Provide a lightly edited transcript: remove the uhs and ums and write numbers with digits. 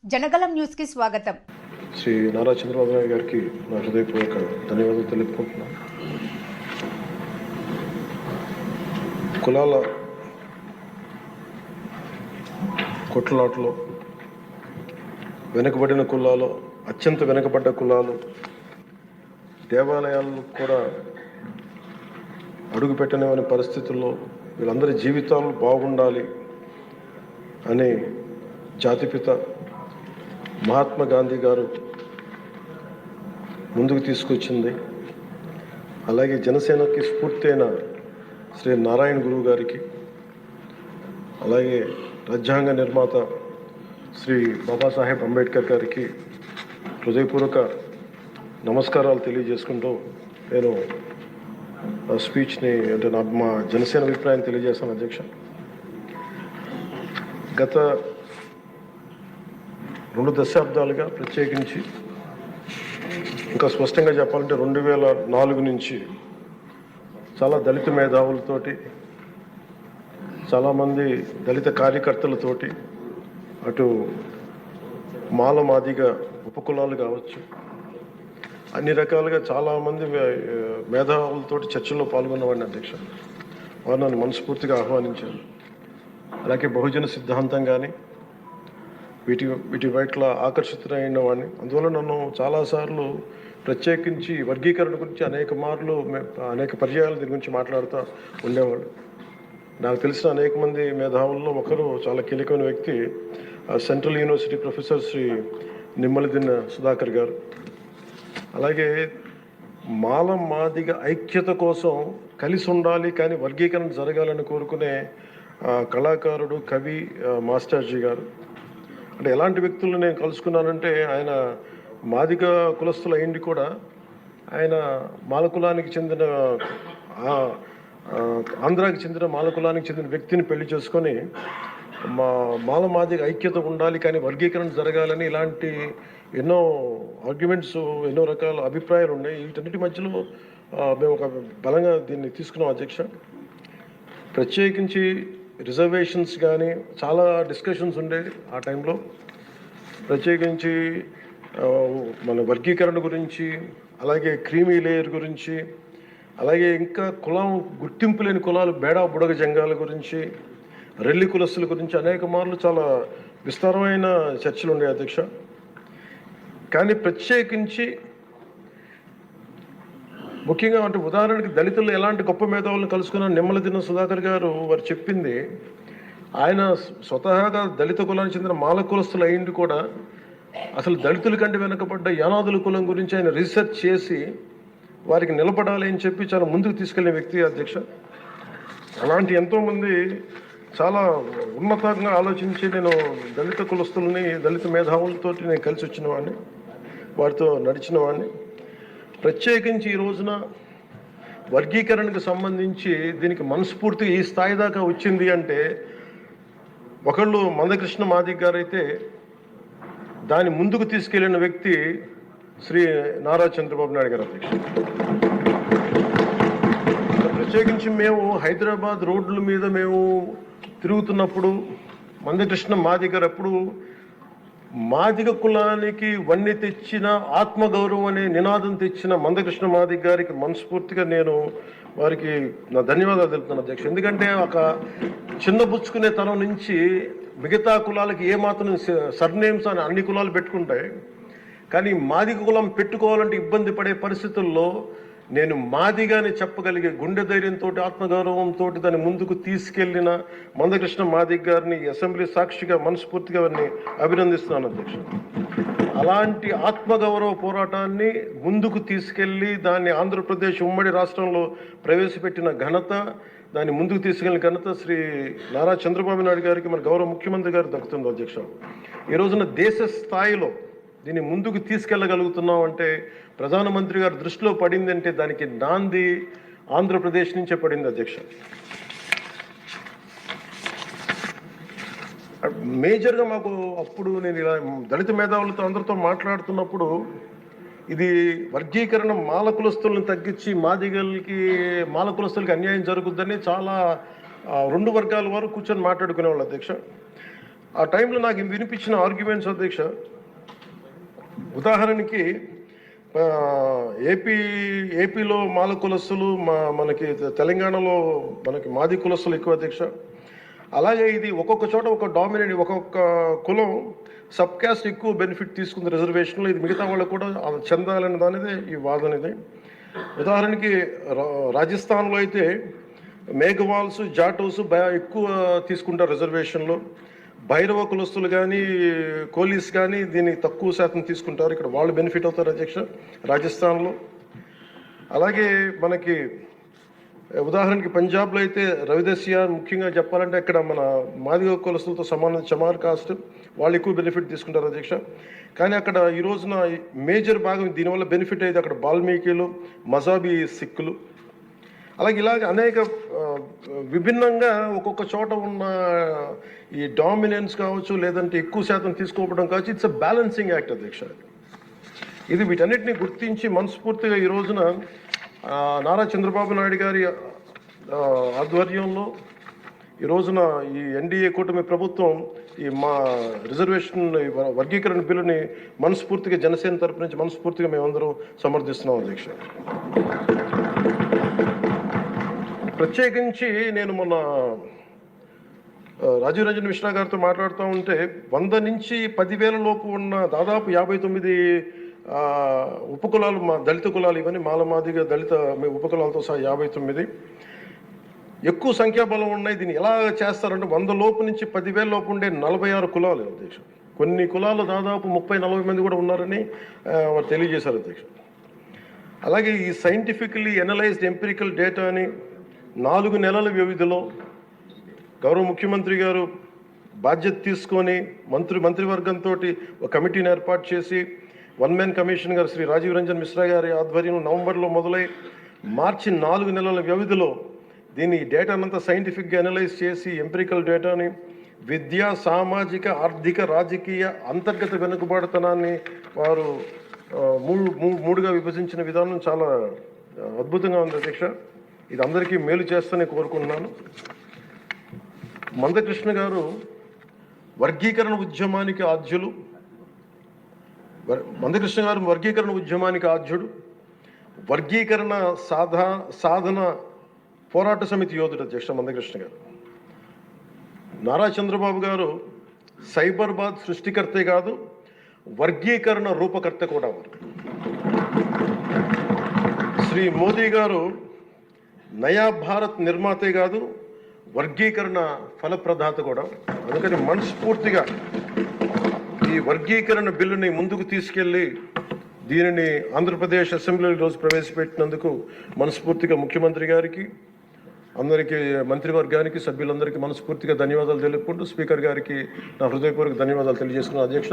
Janagalam news కి స్వాగతం. శ్రీ నారా చంద్రబాబు నాయుడు గారికి నా హృదయపూర్వక ధన్యవాదాలు తెలుపుకుంటున్నాను. కులాల కొట్లాటలో వెనుకబడిన కులాలు, అత్యంత వెనుకబడ్డ కులాలు, దేవాలయాలు కూడా అడుగుపెట్టనివని పరిస్థితుల్లో వీళ్ళందరి జీవితాలు బాగుండాలి అని జాతిపిత మహాత్మా గాంధీ గారు ముందుకు తీసుకొచ్చింది. అలాగే జనసేనకి స్ఫూర్తి అయిన శ్రీ నారాయణ గురువు గారికి, అలాగే రాజ్యాంగ నిర్మాత శ్రీ బాబాసాహెబ్ అంబేద్కర్ గారికి హృదయపూర్వక నమస్కారాలు తెలియజేసుకుంటూ నేను స్పీచ్ని అంటే మా జనసేన అభిప్రాయం తెలియజేస్తాను. అధ్యక్ష, గత 2 దశాబ్దాలుగా, ప్రత్యేకించి ఇంకా స్పష్టంగా చెప్పాలంటే 2004 నుంచి చాలా దళిత మేధావులతోటి, చాలామంది దళిత కార్యకర్తలతోటి, అటు మాల మాదిగ ఉపకులాలు కావచ్చు, అన్ని రకాలుగా చాలామంది మేధావులతోటి చర్చల్లో పాల్గొన్నవాడిని. అధ్యక్ష, వారు నన్ను మనస్ఫూర్తిగా ఆహ్వానించారు. అలాగే బహుజన సిద్ధాంతం కానీ వీటి పట్ల ఆకర్షితులైన వాడిని. అందువల్ల నన్ను చాలాసార్లు ప్రత్యేకించి వర్గీకరణ గురించి అనేక పర్యాయాలు దీని గురించి మాట్లాడుతూ ఉండేవాళ్ళు. నాకు తెలిసిన అనేక మంది మేధావుల్లో ఒకరు, చాలా కీలకమైన వ్యక్తి, central university professor Shri Nimmaladinna Sudhakar garu. అలాగే మాల మాదిగ ఐక్యత కోసం కలిసి ఉండాలి కానీ వర్గీకరణ జరగాలని కోరుకునే కళాకారుడు, కవి మాస్టర్జీ గారు. అంటే ఎలాంటి వ్యక్తులను నేను కలుసుకున్నానంటే, ఆయన మాదిగ కులస్తులు అయింది కూడా, ఆయన మాల కులానికి చెందిన ఆంధ్రాకి చెందిన మాల కులానికి చెందిన వ్యక్తిని పెళ్లి చేసుకొని మాల మాదిగ ఐక్యత ఉండాలి కానీ వర్గీకరణ జరగాలని ఇలాంటి ఎన్నో ఆర్గ్యుమెంట్స్, ఎన్నో రకాల అభిప్రాయాలు ఉన్నాయి. వీటన్నిటి మధ్యలో మేము ఒక బలంగా దీన్ని తీసుకున్నాం. అధ్యక్ష, ప్రత్యేకించి రిజర్వేషన్స్ కానీ చాలా డిస్కషన్స్ ఉండేవి ఆ టైంలో. ప్రత్యేకించి మన వర్గీకరణ గురించి, అలాగే క్రీమీ లేయర్ గురించి, అలాగే ఇంకా కులం గుర్తింపు లేని కులాలు, బేడా బుడగ జంగాల గురించి, రెల్లి కులస్తుల గురించి అనేక మార్లు చాలా విస్తారమైన చర్చలు ఉండేవి. అధ్యక్ష, కానీ ప్రత్యేకించి ముఖ్యంగా అంటే ఉదాహరణకి దళితులు ఎలాంటి గొప్ప మేధావులను కలుసుకున్న నిమ్మలదిన్న సుధాకర్ గారు, వారు చెప్పింది, ఆయన స్వతహాగా దళిత కులానికి చెందిన మాల కులస్తులు అయింది కూడా అసలు దళితుల కంటే వెనుకబడ్డ యానాదుల కులం గురించి ఆయన రీసెర్చ్ చేసి వారికి నిలబడాలి అని చెప్పి చాలా ముందుకు తీసుకెళ్లే వ్యక్తి. అధ్యక్ష, అలాంటి ఎంతోమంది చాలా ఉన్నతంగా ఆలోచించి నేను దళిత కులస్తులని, దళిత మేధావులతో నేను కలిసి వచ్చిన వాడిని, వారితో నడిచిన వాడిని. ప్రత్యేకించి ఈ రోజున వర్గీకరణకు సంబంధించి దీనికి మనస్ఫూర్తిగా ఈ స్థాయి దాకా వచ్చింది అంటే, ఒకళ్ళు మందకృష్ణ మాదిక్ గారు అయితే, దాన్ని ముందుకు తీసుకెళ్లిన వ్యక్తి శ్రీ నారా చంద్రబాబు నాయుడు గారు. అధ్యక్ష, ప్రత్యేకించి మేము హైదరాబాద్ రోడ్ల మీద మేము తిరుగుతున్నప్పుడు మందకృష్ణ మాదిక్ గారు ఎప్పుడు మాదిగ కులానికి వన్నె తెచ్చిన, ఆత్మగౌరవం అనే నినాదం తెచ్చిన మందకృష్ణ మాదిక్ గారికి మనస్ఫూర్తిగా నేను వారికి నా ధన్యవాదాలు తెలుపుతున్నాను. అధ్యక్ష, ఎందుకంటే ఒక చిన్నబుచ్చుకునే తరం నుంచి మిగతా కులాలకి ఏమాత్రం సర్నేమ్స్ అని అన్ని కులాలు పెట్టుకుంటాయి, కానీ మాదిగ కులం పెట్టుకోవాలంటే ఇబ్బంది పడే పరిస్థితుల్లో నేను మాదిగానే చెప్పగలిగే గుండె ధైర్యంతో, ఆత్మగౌరవంతో దాన్ని ముందుకు తీసుకెళ్లిన మందకృష్ణ మాదిక్ గారిని అసెంబ్లీ సాక్షిగా మనస్ఫూర్తిగా వారిని అభినందిస్తున్నాను. అధ్యక్ష, అలాంటి ఆత్మగౌరవ పోరాటాన్ని ముందుకు తీసుకెళ్లి దాన్ని ఆంధ్రప్రదేశ్ ఉమ్మడి రాష్ట్రంలో ప్రవేశపెట్టిన ఘనత, దాన్ని ముందుకు తీసుకెళ్లిన ఘనత శ్రీ నారా చంద్రబాబు నాయుడు గారికి, మన గౌరవ ముఖ్యమంత్రి గారికి దక్కుతుంది. అధ్యక్ష, ఈ రోజున దేశ స్థాయిలో దీన్ని ముందుకు తీసుకెళ్ళగలుగుతున్నాం అంటే, ప్రధానమంత్రి గారు దృష్టిలో పడింది అంటే దానికి నాంది ఆంధ్రప్రదేశ్ నుంచే పడింది. అధ్యక్ష, మేజర్గా మాకు అప్పుడు నేను ఇలా దళిత మేధావులతో అందరితో మాట్లాడుతున్నప్పుడు, ఇది వర్గీకరణ మాల కులస్తులను తగ్గించి మాల కులస్తులకి అన్యాయం జరుగుద్దని చాలా 2 వర్గాల వారు కూర్చొని మాట్లాడుకునేవాళ్ళు. అధ్యక్ష, ఆ టైంలో నాకు వినిపించిన ఆర్గ్యుమెంట్స్ అధ్యక్ష, ఉదాహరణకి ఏపీలో మాల కులస్తులు, మనకి తెలంగాణలో మనకి మాది కులస్తులు ఎక్కువ అధ్యక్ష. అలాగే ఇది ఒక్కొక్క చోట ఒక డామినేట్, ఒక్కొక్క కులం సబ్ క్యాస్ట్ ఎక్కువ బెనిఫిట్ తీసుకుంది రిజర్వేషన్లో, ఇది మిగతా వాళ్ళకు కూడా చెందాలని దానిదే ఈ వాదన ఇది. ఉదాహరణకి రాజస్థాన్లో అయితే మేఘవాల్స్, జాటోస్ ఎక్కువ తీసుకుంటారు రిజర్వేషన్లో. భైరవ కులస్తులు కానీ కోలీస్ కానీ దీన్ని తక్కువ శాతం తీసుకుంటారు. ఇక్కడ వాళ్ళు బెనిఫిట్ అవుతారు అధ్యక్ష రాజస్థాన్లో. అలాగే మనకి ఉదాహరణకి పంజాబ్లో అయితే రవిదస్య, ముఖ్యంగా చెప్పాలంటే అక్కడ మన మాదిగ కులస్తులతో సమానం చమార్ కాస్ట్, వాళ్ళు ఎక్కువ బెనిఫిట్ తీసుకుంటారు అధ్యక్ష. కానీ అక్కడ ఈ రోజున మేజర్ భాగం దీనివల్ల బెనిఫిట్ అయ్యేది అక్కడ వాల్మీకిలు, మజాబీ సిక్కులు. ఇలాగ అనేక విభిన్నంగా ఒక్కొక్క చోట ఉన్న ఈ డామినెన్స్ కావచ్చు, లేదంటే ఎక్కువ శాతం తీసుకోవడం కావచ్చు, ఇట్స్ అ బ్యాలెన్సింగ్ యాక్ట్ అధ్యక్ష. ఇది వీటన్నిటిని గుర్తించి మనస్ఫూర్తిగా ఈ రోజున నారా చంద్రబాబు నాయుడు గారి ఆధ్వర్యంలో ఈ రోజున ఈ ఎన్డీఏ కూటమి ప్రభుత్వం ఈ మా రిజర్వేషన్ వర్గీకరణ బిల్లుని మనస్ఫూర్తిగా జనసేన తరపు నుంచి మనస్ఫూర్తిగా మేమందరం సమర్థిస్తున్నాం అధ్యక్ష. ప్రత్యేకించి నేను మొన్న రాజీవ్ రంజన్ మిశ్రా గారితో మాట్లాడుతూ ఉంటే 100 నుంచి 10,000 లోపు ఉన్న దాదాపు 59 ఉపకులాలు, మా దళిత కులాలు, ఇవన్నీ మాలమాదిగా దళిత ఉపకులాలతో సహా 59 ఎక్కువ సంఖ్యాబలం ఉన్నాయి. దీన్ని ఎలా చేస్తారంటే 100 లోపు నుంచి 10,000 లోపు ఉండే 46 కులాలు అధ్యక్ష. కొన్ని కులాలు దాదాపు 30-40 మంది కూడా ఉన్నారని వారు తెలియజేశారు అధ్యక్ష. అలాగే ఈ సైంటిఫికలీ ఎనలైజ్డ్ ఎంపిరికల్ డేటాని 4 నెలల వ్యవధిలో గౌరవ ముఖ్యమంత్రి గారు బాధ్యత తీసుకొని మంత్రివర్గంతో ఒక కమిటీని ఏర్పాటు చేసి 1 మ్యాన్ కమిషన్ గారు శ్రీ రాజీవ్ రంజన్ మిశ్రా గారి ఆధ్వర్యంలో నవంబర్లో మొదలై మార్చి 4 నెలల వ్యవధిలో దీన్ని డేటానంతా సైంటిఫిక్గా అనలైజ్ చేసి ఎంపిరికల్ డేటాని విద్యా, సామాజిక, ఆర్థిక, రాజకీయ, అంతర్గత వెనుకబాటుతనాన్ని వారు మూడుగా విభజించిన విధానం చాలా అద్భుతంగా ఉంది అధ్యక్ష. ఇది అందరికీ మేలు చేస్తూనే కోరుకుంటున్నాను. మందకృష్ణ గారు వర్గీకరణ ఉద్యమానికి ఆద్యులు. మందకృష్ణ గారు వర్గీకరణ ఉద్యమానికి ఆద్యుడు, వర్గీకరణ సాధన పోరాట సమితి యోధుడు అధ్యక్ష మందకృష్ణ గారు. నారా చంద్రబాబు గారు సైబరాబాద్ సృష్టికర్తే కాదు, వర్గీకరణ రూపకర్త కూడా. శ్రీ మోదీ గారు నయా భారత్ నిర్మాతే కాదు, వర్గీకరణ ఫలప్రదాత కూడా. అందుకని మనస్ఫూర్తిగా ఈ వర్గీకరణ బిల్లుని ముందుకు తీసుకెళ్ళి దీనిని ఆంధ్రప్రదేశ్ అసెంబ్లీలో ఈరోజు ప్రవేశపెట్టినందుకు మనస్ఫూర్తిగా ముఖ్యమంత్రి గారికి, అందరికీ, మంత్రివర్గానికి, సభ్యులందరికీ మనస్ఫూర్తిగా ధన్యవాదాలు తెలుపుకుంటూ స్పీకర్ గారికి నా హృదయపూర్వక ధన్యవాదాలు తెలియజేస్తున్నాను అధ్యక్ష.